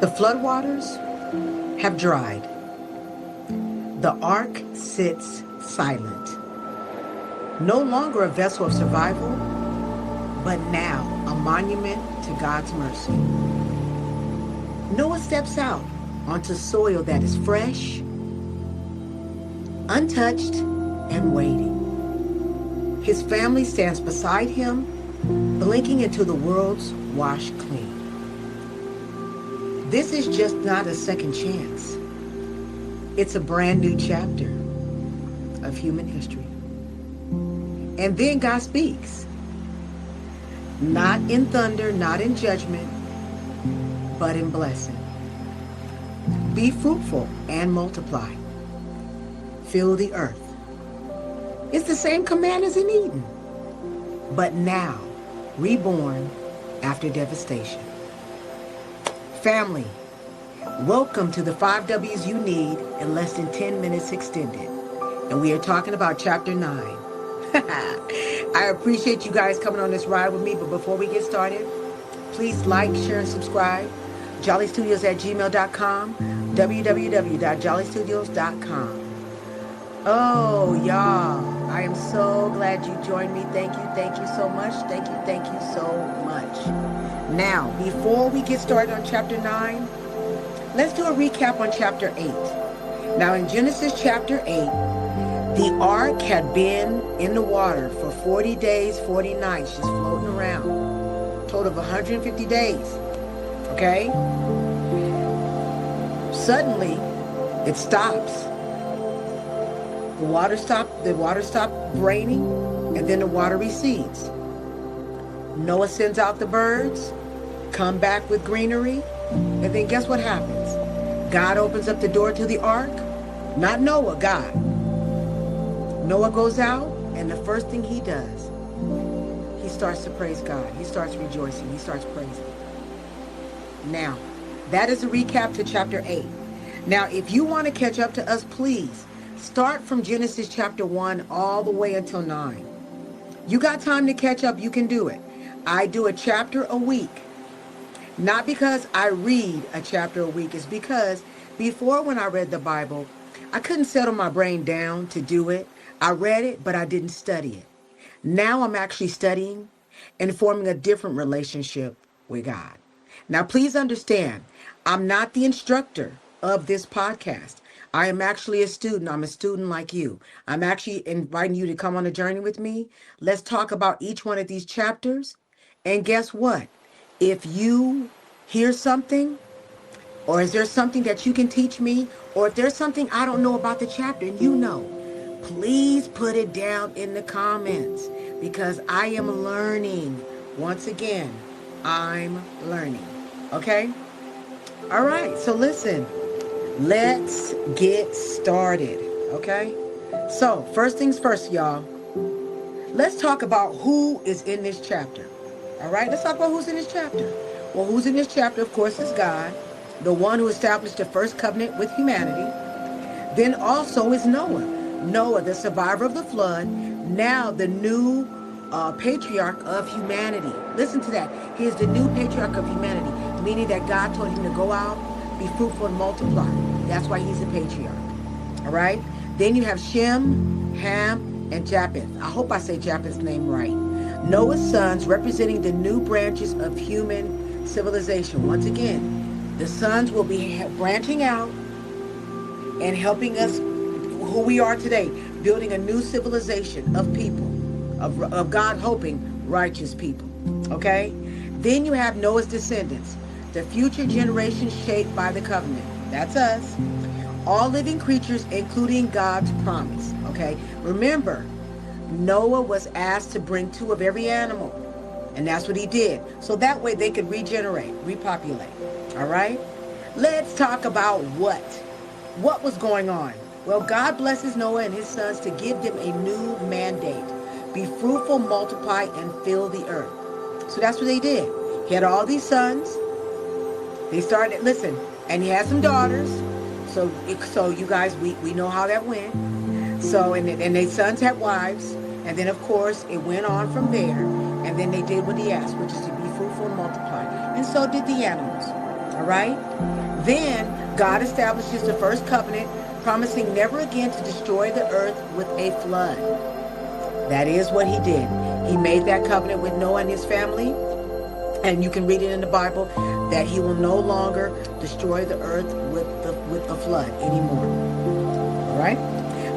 The floodwaters have dried. The ark sits silent. No longer a vessel of survival, but now a monument to God's mercy. Noah steps out onto soil that is fresh, untouched, and waiting. His family stands beside him, blinking into the world's washed clean. This is just not a second chance. It's a brand new chapter of human history. And then God speaks. Not in thunder, not in judgment, but in blessing. Be fruitful and multiply. Fill the earth. It's the same command as in Eden, but now reborn after devastation. Family, welcome to the 5 W's you need in less than 10 minutes extended. And we are talking about chapter 9. I appreciate you guys coming on this ride with me, but before we get started, please like, share, and subscribe. jollystudios@gmail.com, www.jollystudios.com. Oh, y'all, I am so glad you joined me. Thank you so much. Thank you so much. Now, before we get started on chapter 9, let's do a recap on chapter 8. Now, in Genesis chapter 8, the ark had been in the water for 40 days, 40 nights, just floating around. Total of 150 days. Okay? Suddenly, it stops. The water stopped raining, and then the water recedes. Noah sends out the birds, come back with greenery, and then guess what happens? God opens up the door to the ark. Not Noah, God. Noah goes out, and the first thing he does, he starts to praise God. He starts rejoicing. He starts praising. Now, that is a recap to chapter 8. Now, if you want to catch up to us, please start from Genesis chapter 1 all the way until 9. You got time to catch up, you can do it. I do a chapter a week. Not because I read a chapter a week. It's because before, when I read the Bible, I couldn't settle my brain down to do it. I read it, but I didn't study it. Now I'm actually studying and forming a different relationship with God. Now, please understand, I'm not the instructor of this podcast. I am actually a student. I'm a student like you. I'm actually inviting you to come on a journey with me. Let's talk about each one of these chapters. And guess what? If you hear something, or is there something that you can teach me, or if there's something I don't know about the chapter and you know, please put it down in the comments, because I am learning. Once again, I'm learning. Okay? All right. So listen, let's get started. Okay? So first things first, y'all. Let's talk about who is in this chapter. All right? Let's talk about who's in this chapter. Well, who's in this chapter, of course, is God, the one who established the first covenant with humanity. Then also is Noah. Noah, the survivor of the flood, now the new patriarch of humanity. Listen to that. He is the new patriarch of humanity, meaning that God told him to go out, be fruitful, and multiply. That's why he's a patriarch. All right? Then you have Shem, Ham, and Japheth. I hope I say Japheth's name right. Noah's sons representing the new branches of human civilization. Once again, the sons will be branching out and helping us who we are today, building a new civilization of people, of God hoping righteous people. Okay? Then you have Noah's descendants, the future generation shaped by the covenant. That's us. All living creatures, including God's promise. Okay? Remember, Noah was asked to bring 2 of every animal, and that's what he did. So that way they could regenerate, repopulate. All right? Let's talk about what was going on. Well, God blesses Noah and his sons to give them a new mandate. Be fruitful, multiply, and fill the earth. So that's what they did. He had all these sons. They started, listen, and he had some daughters. So you guys, we know how that went. So, and their sons had wives. And then, of course, it went on from there. And then they did what he asked, which is to be fruitful and multiply. And so did the animals. All right? Then God establishes the first covenant, promising never again to destroy the earth with a flood. That is what he did. He made that covenant with Noah and his family. And you can read it in the Bible that he will no longer destroy the earth with the flood anymore. All right?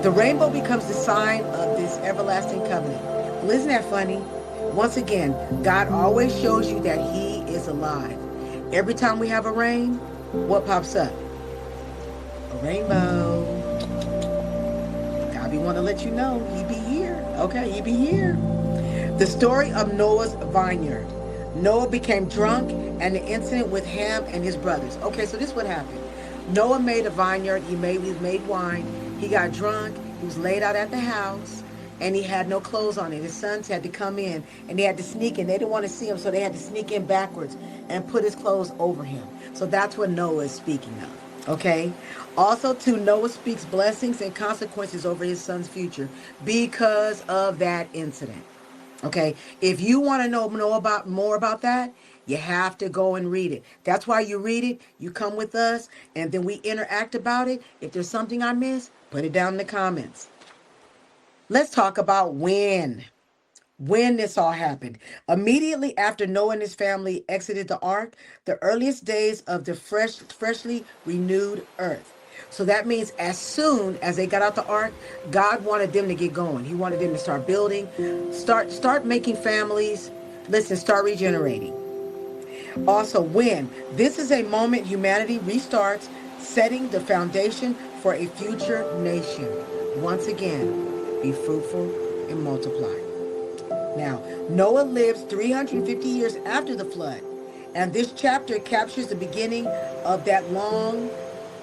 The rainbow becomes the sign of this everlasting covenant. Well, isn't that funny? Once again, God always shows you that he is alive. Every time we have a rain, what pops up? A rainbow. God be want to let you know he be here. Okay, he be here. The story of Noah's vineyard. Noah became drunk and the incident with Ham and his brothers. Okay, so this is what happened. Noah made a vineyard. He made wine. He got drunk. He was laid out at the house and he had no clothes on it. His sons had to come in and they had to sneak in. They didn't want to see him, so they had to sneak in backwards and put his clothes over him. So that's what Noah is speaking of. Okay? Also, too, Noah speaks blessings and consequences over his son's future because of that incident. Okay, if you want to know more about that, you have to go and read it. That's why you read it, you come with us, and then we interact about it. If there's something I missed, put it down in the comments. Let's talk about when this all happened. Immediately after Noah and his family exited the ark, the earliest days of the freshly renewed earth. So that means as soon as they got out the ark, God wanted them to get going. He wanted them to start building, start making families. Listen, start regenerating. Also, when this is a moment humanity restarts, setting the foundation for a future nation. Once again, be fruitful and multiply. Now, Noah lives 350 years after the flood, and this chapter captures the beginning of that long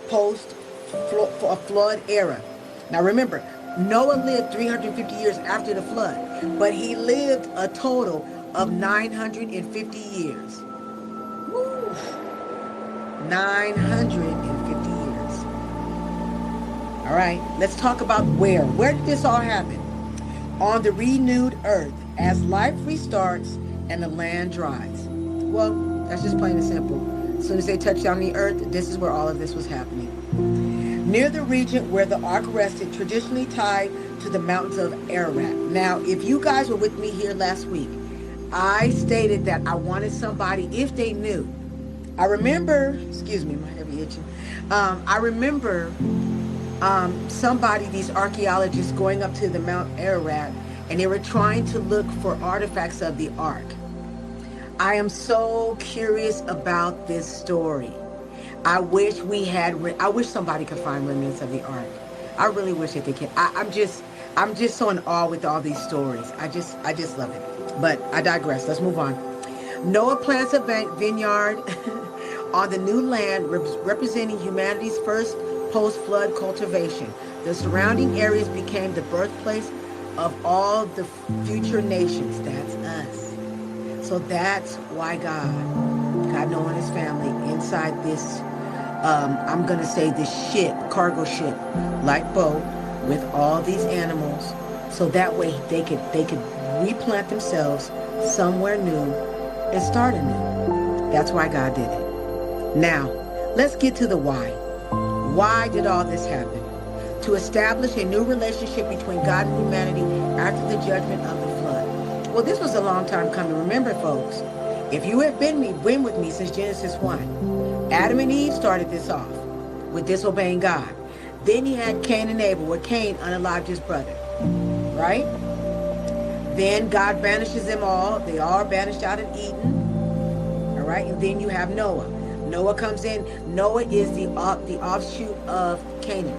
post-flood era. Now remember, Noah lived 350 years after the flood, but he lived a total of 950 years. Woo! 950 years. All right, let's talk about where. Where did this all happen? On the renewed earth, as life restarts and the land dries. Well, that's just plain and simple. As soon as they touched down the earth, this is where all of this was happening. Near the region where the ark rested, traditionally tied to the mountains of Ararat. Now, if you guys were with me here last week, I stated that I wanted somebody, if they knew. I remember, excuse me, my head be itching. I remember somebody, these archaeologists, going up to the Mount Ararat, and they were trying to look for artifacts of the ark. I am so curious about this story. I wish somebody could find remnants of the ark. I really wish that they could. I'm just so in awe with all these stories. I just love it. But I digress. Let's move on. Noah plants a vineyard on the new land, representing humanity's first post-flood cultivation. The surrounding areas became the birthplace of all the future nations. That's us. So that's why God Noah and his family inside this, I'm going to say this cargo ship, like boat, with all these animals. So that way they could replant themselves somewhere new and start anew. That's why God did it. Now, let's get to the why. Why did all this happen? To establish a new relationship between God and humanity after the judgment of the flood. Well, this was a long time coming. Remember, folks, if you have been with me since Genesis 1, Adam and Eve started this off with disobeying God. Then you had Cain and Abel, where Cain unalived his brother, right? Then God banishes them all. They all are banished out of Eden, all right? And then you have Noah. Noah comes in. Noah is the offshoot of Canaan,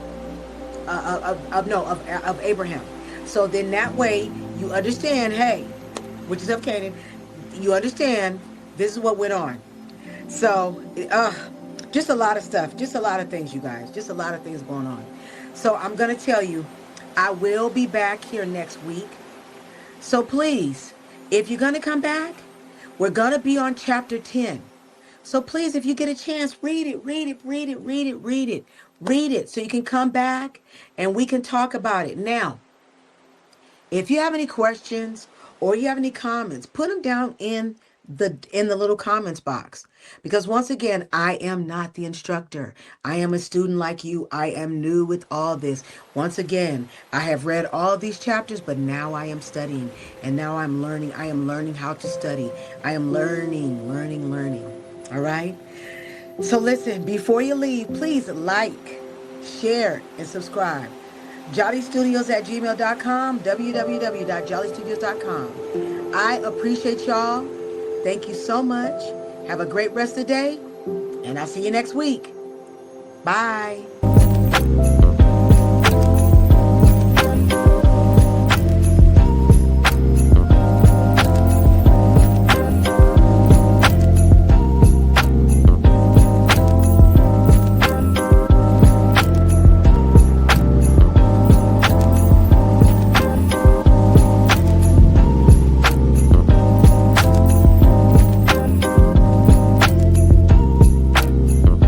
of Abraham. So then that way you understand, hey, which is of Canaan, you understand this is what went on. So, just a lot of stuff, just a lot of things, you guys, just a lot of things going on. So I'm going to tell you, I will be back here next week. So please, if you're going to come back, we're going to be on chapter 10. So please, if you get a chance, read it so you can come back and we can talk about it. Now, if you have any questions or you have any comments, put them down in in the little comments box. Because once again, I am not the instructor. I am a student like you. I am new with all this. Once again, I have read all these chapters, but now I am studying, and now I'm learning. I am learning how to study. I am learning, learning, learning. All right? So listen, before you leave, please like, share, and subscribe. JollyStudios@gmail.com, www.jollystudios.com. I appreciate y'all. Thank you so much. Have a great rest of the day, and I'll see you next week. Bye.